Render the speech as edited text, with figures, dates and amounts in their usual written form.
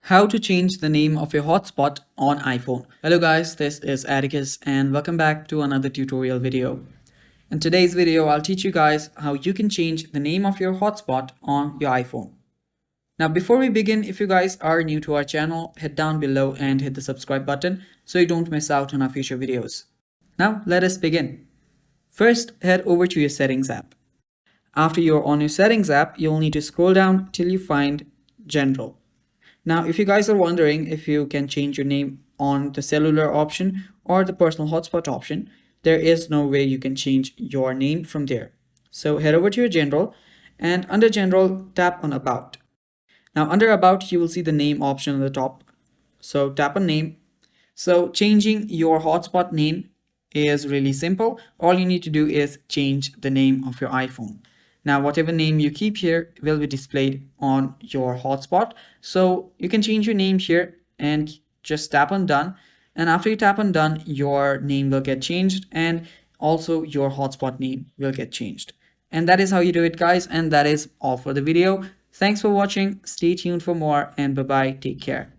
How to change the name of your hotspot on iPhone. Hello guys, this is Atticus and welcome back to another tutorial video. In today's video, I'll teach you guys how you can change the name of your hotspot on your iPhone. Now before we begin, if you guys are new to our channel, head down below and hit the subscribe button so you don't miss out on our future videos. Now let us begin. First, head over to your settings app. After you're on your settings app, you'll need to scroll down till you find General. Now, if you guys are wondering if you can change your name on the cellular option or the personal hotspot option, there is no way you can change your name from there. So head over to your general and under general, tap on about. Now under about, you will see the name option on the top. So tap on name. So changing your hotspot name is really simple. All you need to do is change the name of your iPhone. Now, whatever name you keep here will be displayed on your hotspot. So you can change your name here and just tap on done. And after you tap on done, your name will get changed and also your hotspot name will get changed. And that is how you do it, guys. And that is all for the video. Thanks for watching. Stay tuned for more and bye-bye. Take care.